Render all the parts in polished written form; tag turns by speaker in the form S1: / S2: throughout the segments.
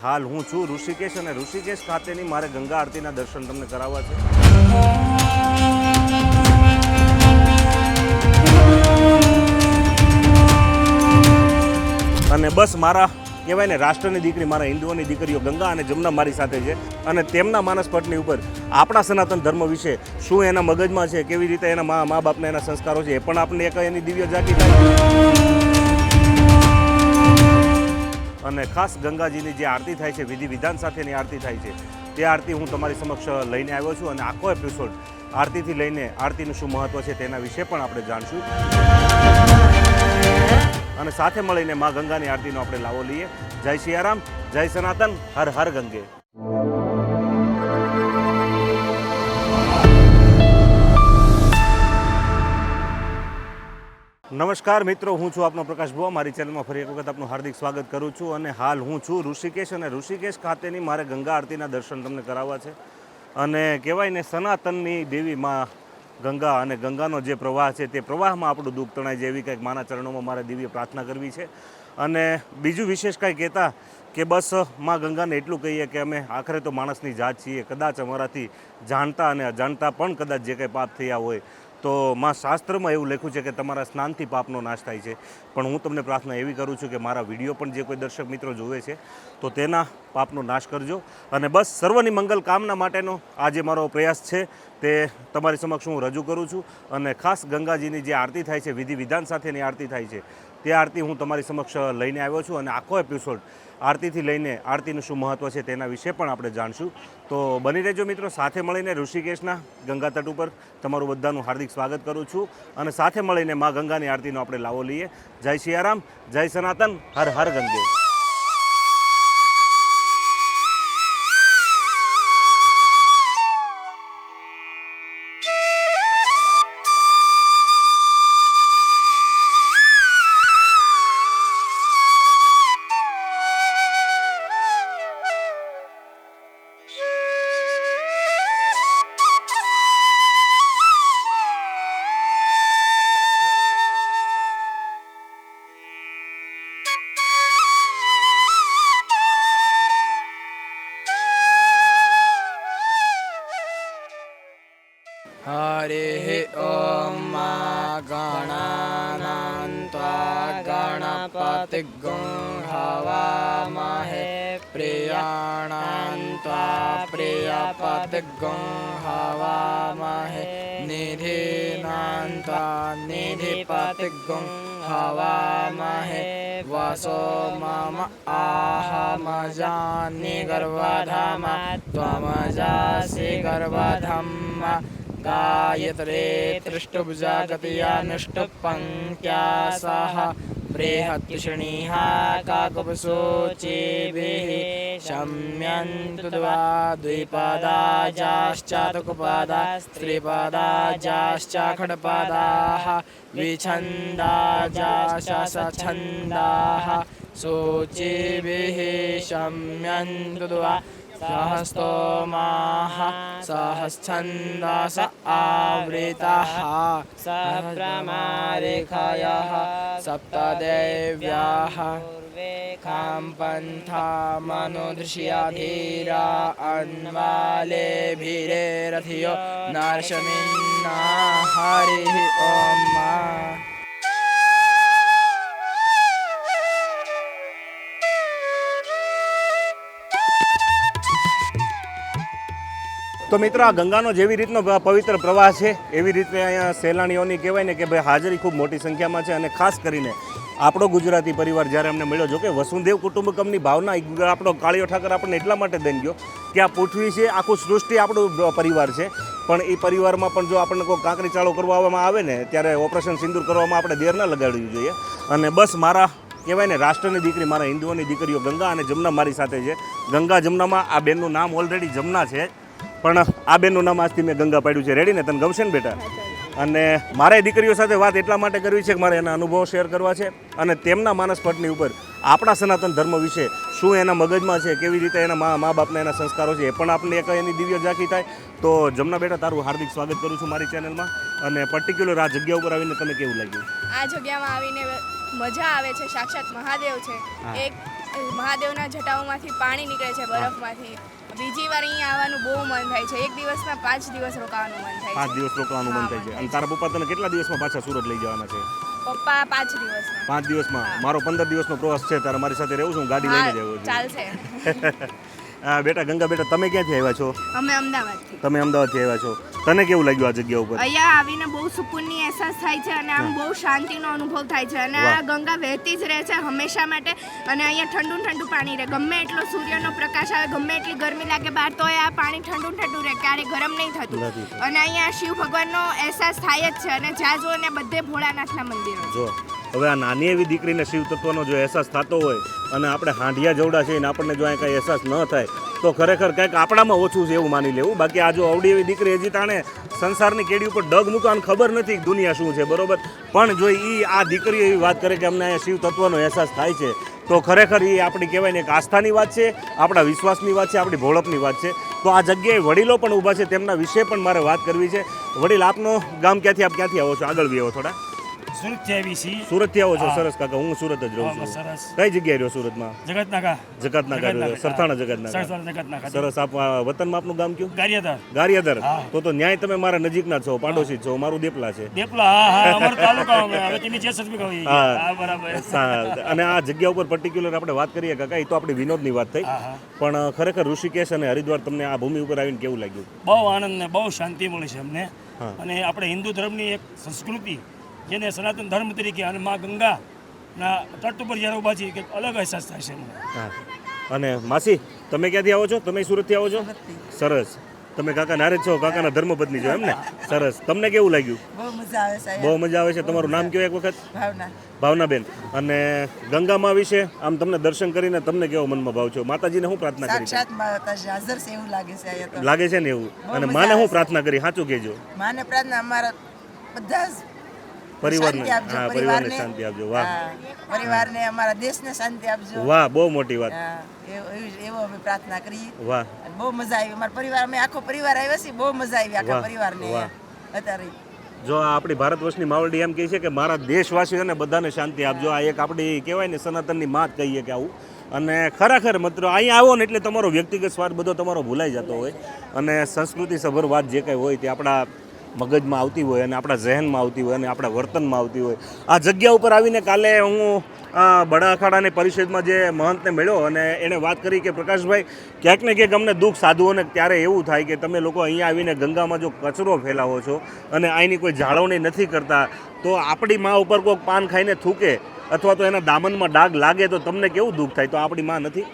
S1: હાલ હું છું ઋષિકેશ અને ઋષિકેશ ખાતેની મારે ગંગા આરતીના દર્શન તમને કરાવવા છે. અને બસ મારા કહેવાય ને રાષ્ટ્રની દીકરી, મારા હિન્દુઓની દીકરીઓ ગંગા અને જમના મારી સાથે છે અને તેમના માનસપટની ઉપર આપણા સનાતન ધર્મ વિશે શું એના મગજમાં છે, કેવી રીતે એના મા બાપના એના સંસ્કારો છે, એ પણ આપણને એક એની દિવ્ય ઝાંકી થાય. અને ખાસ ગંગાજીની જે આરતી થાય છે, વિધિ વિધાન સાથેની આરતી થાય છે, તે આરતી હું તમારી સમક્ષ લઈને આવ્યો છું અને આખો એપિસોડ આરતીથી લઈને આરતીનું શું મહત્ત્વ છે તેના વિશે પણ આપણે જાણશું અને સાથે મળીને મા ગંગાની આરતીનો આપણે લાવો લઈએ. જય સિયારામ, જય સનાતન, હર હર ગંગે. નમસ્કાર મિત્રો, હું છું આપનો પ્રકાશ ભુવા. મારી ચેનલમાં ફરી એક વખત આપનું હાર્દિક સ્વાગત કરું છું અને હાલ હું છું ઋષિકેશ અને ઋષિકેશ ખાતેની મારે ગંગા આરતીના દર્શન તમને કરાવવા છે. અને કહેવાય ને સનાતનની દેવી માં ગંગા અને ગંગાનો જે પ્રવાહ છે તે પ્રવાહમાં આપણું દુઃખ તણાય જેવી કંઈક માના ચરણોમાં મારે દિવ્ય પ્રાર્થના કરવી છે. અને બીજું વિશેષ કાંઈ કહેતા કે બસ માં ગંગાને એટલું કહીએ કે અમે આખરે તો માણસની જાત છીએ, કદાચ અમારાથી જાણતા અને અજાણતા પણ કદાચ જે કંઈ પાપ થયા હોય તો માં શાસ્ત્રમાં એવું લખ્યું છે કે તમારા સ્નાનથી પાપનો નાશ થાય છે. પણ હું તમને પ્રાર્થના એવી કરું છું કે મારા વિડીયો પણ જે કોઈ દર્શક મિત્રો જોવે છે તો તેના પાપનો નાશ કરજો. અને બસ સર્વની મંગલ કામના માટેનો આ જે મારો પ્રયાસ છે તે તમારી સમક્ષ હું રજૂ કરું છું. અને ખાસ ગંગાજીની જે આરતી થાય છે, વિધિ વિધાન સાથેની આરતી થાય છે, તે આરતી હું તમારી સમક્ષ લઈને આવ્યો છું અને આખો એપિસોડ આરતીથી લઈને આરતીનું શું મહત્ત્વ છે તેના વિશે પણ આપણે જાણશું. તો બની રહેજો મિત્રો, સાથે મળીને ઋષિકેશના ગંગા તટ ઉપર તમારું બધાનું હાર્દિક સ્વાગત કરું છું અને સાથે મળીને મા ગંગાની આરતીનો આપણે લાવો લઈએ. જય સિયારામ, જય સનાતન, હર હર ગંગે.
S2: हरिः ॐ गणानां त्वा गणपतिगुं हवामहे प्रियाणां त्वा प्रियपतिगुं हवामहे निधीनां त्वा निधिपतिगुं हवामहे वसो मम आहमजानि गर्वधाम त्वमजासि गर्वधम् गायत्रे त्रिष्टुभुजागतियानुष्टुपङ्क्त्या सह बृहत्कृष्णीः काकुपशोचिभिः शम्यन्तु द्विपदाजाश्चातुकपदास्त्रिपदाजाश्च खड्पदाः विछन्दाजाशसछन्दाः शोचिभिः शम्यन्तु सहस्तोमाः सहस्छन्दास आवृताः सप्रमारिखयः सप्तदेव्याः खां पन्थामनुदृश्य धीरा अन्वालेभिरेरथियो नर्षमिन्ना हरिः ॐ.
S1: તો મિત્રો, આ ગંગાનો જેવી રીતનો પવિત્ર પ્રવાહ છે એવી રીતે અહીંયા સહેલાણીઓની કહેવાય ને કે ભાઈ હાજરી ખૂબ મોટી સંખ્યામાં છે. અને ખાસ કરીને આપણો ગુજરાતી પરિવાર જ્યારે અમને મળ્યો, જો કે વસુદેવ કુટુંબકમની ભાવના આપણો કાળિયો ઠાકર આપણને એટલા માટે દઈ ગયો કે આ પૃથ્વી છે, આખું સૃષ્ટિ આપણું પરિવાર છે. પણ એ પરિવારમાં પણ જો આપણને કોઈ કાંકરી ચાળો કરવામાં આવે ને ત્યારે ઓપરેશન સિંદૂર કરવામાં આપણે દેર ન લગાડવી જોઈએ. અને બસ મારા કહેવાય ને રાષ્ટ્રની દીકરી, મારા હિન્દુઓની દીકરીઓ ગંગા અને જમના મારી સાથે છે. ગંગા જમનામાં આ બેનનું નામ ઓલરેડી જમના છે, પણ આ બેનનું નામ આજથી મેં ગંગા પાડ્યું છે. રેડી ને? તને ગમશે ને બેટા? અને મારે દીકરીઓ સાથે વાત એટલા માટે કરવી છે કે મારે એના અનુભવો શેર કરવા છે અને તેમના માનસપટની ઉપર આપણા સનાતન ધર્મ વિશે શું એના મગજમાં છે, કેવી રીતે એના મા બાપના એના સંસ્કારો છે, એ પણ આપણને એક એની દિવ્ય ઝાંકી થાય. તો જમના બેટા, તારું હાર્દિક સ્વાગત કરું છું મારી ચેનલમાં. અને પર્ટિક્યુલર આ જગ્યા ઉપર આવીને તને કેવું લાગ્યું?
S3: આ જગ્યામાં આવીને મજા આવે છે. સાક્ષાત મહાદેવ છે. એક મહાદેવના જટાઓમાંથી પાણી નીકળે છે બરફમાંથી. બીજી વાર અહીંયા આવવાનું બહુ મન થાય છે. એક દિવસમાં 5 દિવસ રોકાવાનું મન થાય
S1: 5
S3: છે.
S1: દિવસ રોકાવાનું મન થાય છે. અને તારા પપ્પા તને કેટલા દિવસમાં પાછા સુરત લઈ જવાના છે?
S3: પપ્પા 5 દિવસમાં.
S1: 5 દિવસમાં. મારો 15 દિવસનો પ્રવાસ છે. તારે મારી સાથે રહેવું છું, હું ગાડી લઈને જ આવ્યો છું.
S3: ચાલશે.
S1: બેટા ગંગા બેટા, તમે ક્યાંથી આવ્યા છો?
S3: અમે અમદાવાદથી.
S1: તમે અમદાવાદથી આવ્યા છો. તને કેવું લાગ્યું આ જગ્યા ઉપર?
S3: અહીંયા આવીને બહુ સુકૂનની અહેસાસ થાય છે અને આમ બહુ શાંતિનો અનુભવ થાય છે અને આ ગંગા વહેતી જ રહે છે હંમેશા માટે. અને અહીંયા ઠંડુ ઠંડુ પાણી રહે. ગમે એટલો સૂર્યનો પ્રકાશ આવે, ગમે એટલી ગરમી લાગે બહાર, તો આ પાણી ઠંડુ ઠંડુ રહે, ક્યારેય ગરમ નહીં થતું. અને અહીંયા શિવ ભગવાનનો અહેસાસ થાય જ છે. અને જ્યાં જો ને બધે ભોળાનાથના મંદિરો.
S1: જો હવે આ નાની એવી દીકરીને શિવ તત્વનો જો અહેસાસ થતો હોય અને આપણે હાંડિયા જવડા છે ને આપણને જો અહીં કાંઈ અહેસાસ ન થાય તો ખરેખર કંઈક આપણામાં ઓછું છે એવું માની લેવું. બાકી આ જો અવડી એવી દીકરી હજી તાણે સંસારની કેડી ઉપર ડગ મૂકવાનું ખબર નથી કે દુનિયા શું છે, બરોબર. પણ જો આ દીકરી એવી વાત કરે કે અમને અહીંયા શિવ તત્વનો અહેસાસ થાય છે તો ખરેખર એ આપણી કહેવાય ને એક આસ્થાની વાત છે, આપણા વિશ્વાસની વાત છે, આપણી ભોળપની વાત છે. તો આ જગ્યાએ વડીલો પણ ઊભા છે, તેમના વિશે પણ મારે વાત કરવી છે. વડીલ, આપનું ગામ ક્યાંથી, આપ ક્યાંથી આવો છો? આગળ બી આવો થોડા.
S4: સુરતથી આવી છીએ.
S1: સુરતથી આવો છો? સરસ કાકા, હું સુરત જ રહું છું.
S4: સરસ.
S1: કઈ જગ્યાએ રહ્યો સુરતમાં?
S4: જગતનાકા.
S1: જગતનાકા રહ્યો, સરથાણા જગતનાકા.
S4: જગતનાકા.
S1: સરસ. આપ વતનમાં આપનું ગામ કયું?
S4: ગારિયાધાર.
S1: ગારિયાધાર.
S4: હા.
S1: તો ન્યાય તમે મારા નજીકના છો, પાડોશી જ છો. મારું દેપલા છે.
S4: દેપલા. હા અમારો તાલુકા હવે તેની જે સસ્પી કહી.
S1: હા.
S4: હા બરાબર.
S1: અને આ જગ્યા ઉપર પર્ટિક્યુલર આપણે વાત કરીએ કાકા, એ તો આપણી વિનોદની વાત થઈ,
S4: હા હા.
S1: પણ ખરેખર ઋષિકેશ અને હરિદ્વાર તમને આ ભૂમિ ઉપર આવીને કેવું લાગ્યું?
S4: બહુ આનંદ ને બહુ શાંતિ મળી છે અમને.
S1: હા.
S4: અને આપણે હિન્દુ ધર્મની એક સંસ્કૃતિ જેને સનાતન ધર્મ તરીકે અને મા ગંગાના તટ ઉપર જ્યારે ઊભા છીએ કે અલગ અહેસાસ થાય છે અમને.
S1: હા. અને માસી, તમે ક્યાંથી આવો છો? તમે સુરતથી આવો છો? સરસ. તમે કાકા નારે જ છો, કાકાના ધર્મપત્ની છો એમ ને? સરસ. તમને કેવું લાગ્યું?
S5: બહુ મજા આવે સાહેબ.
S1: બહુ મજા આવે છે. તમારું નામ કયો એક વખત?
S5: ભાવના.
S1: ભાવનાબેન. અને ગંગામાં વિશે આમ તમને દર્શન કરીને તમને કેવો મનમાં ભાવ છો? માતાજીને શું પ્રાર્થના કરી છે?
S5: સાક્ષાત માતાજી હાજર છે એવું લાગે છે અહીંયા તો.
S1: લાગે છે ને એવું?
S5: બહુ
S1: અને
S5: મજા
S1: માને
S5: આવે
S1: શું
S5: છે.
S1: પ્રાર્થના કરી? સાચું કહેજો.
S5: માને પ્રાર્થના અમારા બધા જ
S1: પરિવારને,
S5: શાંતિ આપજો,
S1: હા, પરિવારને શાંતિ આપજો. વાહ,
S5: હા, પરિવારને અમારા દેશને શાંતિ આપજો.
S1: વાહ, બહુ મોટી વાત.
S5: હા, એવો અમે પ્રાર્થના કરીએ.
S1: વાહ.
S5: અને બહુ મજા આવી. અમારા પરિવાર, અમે આખો પરિવાર આવ્યા છીએ, બહુ મજા આવી આખા
S1: વાહ,
S5: પરિવારને
S1: વાહ.
S5: અત્યારે.
S1: જો આ આપણી ભારત વર્ષની માવડી એમ કહે છે કે મારા દેશવાસીઓને બધાને શાંતિ આપજો. આ એક આપણી કહેવાય ને સનાતનની માત કહીએ કે આવું. અને ખરેખર મિત્રો અહીંયા આવો ને એટલે તમારો વ્યક્તિગત સ્વાર્થ બધો તમારો ભૂલાઈ જતો હોય અને સંસ્કૃતિ સભર વાત જે કંઈ હોય તે આપણા મગજમાં આવતી હોય અને આપણા ઝહેનમાં આવતી હોય અને આપણા વર્તનમાં આવતી હોય. આ જગ્યા ઉપર આવીને કાલે હું બડા અખાડાની પરિષદમાં જે મહંતને મળ્યો અને એણે વાત કરી કે પ્રકાશભાઈ, ક્યાંક ને ક્યાંક અમને દુઃખ સાધુઓને ત્યારે એવું થાય કે તમે લોકો અહીંયા આવીને ગંગામાં જો કચરો ફેલાવો છો અને અહીંની કોઈ જાળવણી નથી કરતા, તો આપણી મા ઉપર કોઈક પાન ખાઈને થૂકે અથવા તો એના દામનમાં ડાઘ લાગે તો તમને કેવું દુઃખ થાય? તો આપણી માં નથી?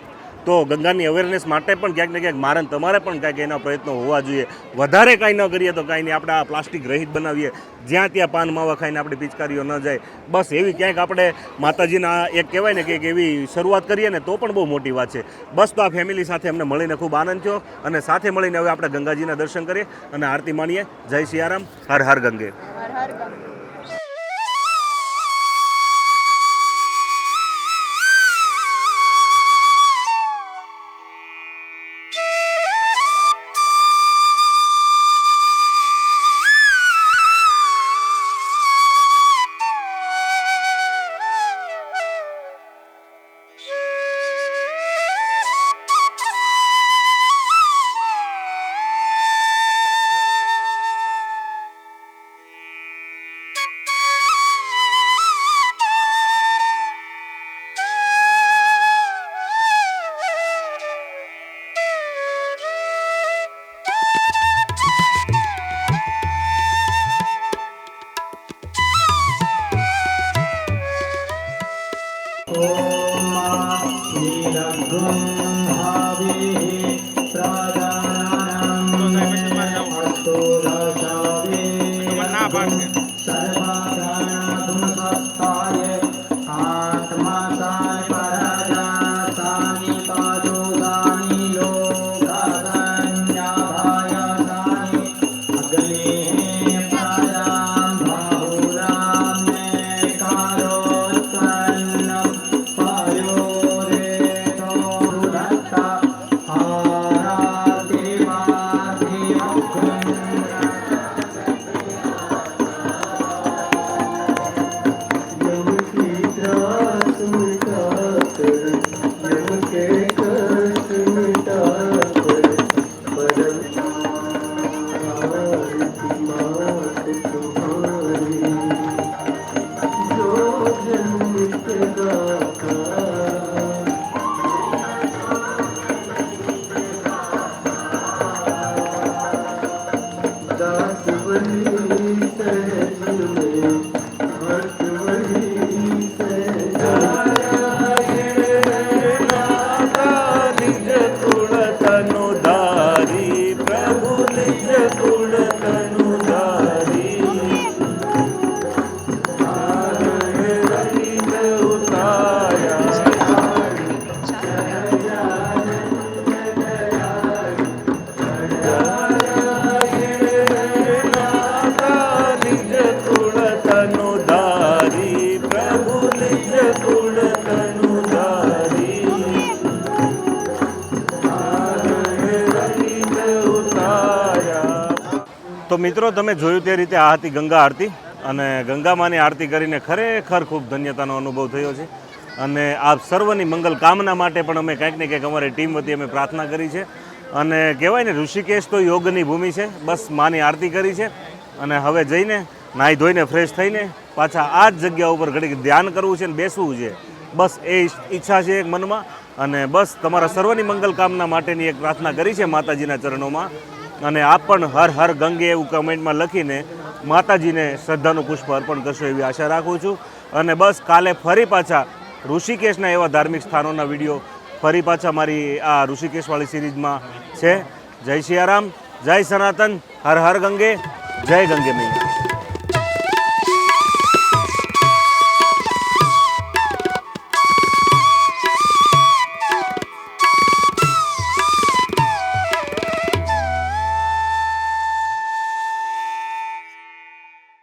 S1: તો ગંગાની અવેરનેસ માટે પણ ક્યાંક ને ક્યાંક મારે તમારે પણ કાંઈક એના પ્રયત્નો હોવા જોઈએ. વધારે કાંઈ ન કરીએ તો કાંઈ નહીં, આપણે આ પ્લાસ્ટિક રહિત બનાવીએ, જ્યાં ત્યાં પાન માવા ખાઈને આપણી પિચકારીઓ ન જાય. બસ એવી ક્યાંક આપણે માતાજીના એક કહેવાય ને કે એવી શરૂઆત કરીએ ને તો પણ બહુ મોટી વાત છે. બસ તો આ ફેમિલી સાથે અમને મળીને ખૂબ આનંદ થયો અને સાથે મળીને હવે આપણે ગંગાજીના દર્શન કરીએ અને આરતી માણીએ. જય સિયારામ. હર હર ગંગે.
S3: હર હર ગંગે.
S6: Ah
S1: તો મિત્રો તમે જોયું તે રીતે આ હતી ગંગા આરતી અને ગંગામાની આરતી કરીને ખરેખર ખૂબ ધન્યતાનો અનુભવ થયો છે અને આપ સર્વની મંગલ કામના માટે પણ અમે કંઈક ને કંઈક અમારી ટીમ વતી અમે પ્રાર્થના કરી છે અને કહેવાય ને ઋષિકેશ તો યોગની ભૂમિ છે. બસ માની આરતી કરી છે અને હવે જઈને નાહી ધોઈને ફ્રેશ થઈને પાછા આ જ જગ્યા ઉપર ઘડીક ધ્યાન કરવું છે ને બેસવું છે. બસ એ ઈચ્છા છે એક મનમાં અને બસ તમારા સર્વની મંગલ કામના માટેની એક પ્રાર્થના કરી છે માતાજીના ચરણોમાં. અને આપ પણ હર હર ગંગે એવું કમેન્ટમાં લખીને માતાજીને શ્રદ્ધાનું પુષ્પ અર્પણ કરશો એવી આશા રાખું છું. અને બસ કાલે ફરી પાછા ઋષિકેશના એવા ધાર્મિક સ્થાનોના વિડીયો ફરી પાછા મારી આ ઋષિકેશવાળી સિરીઝમાં છે. જય સિયારામ, જય સનાતન, હર હર ગંગે, જય ગંગે મૈયા.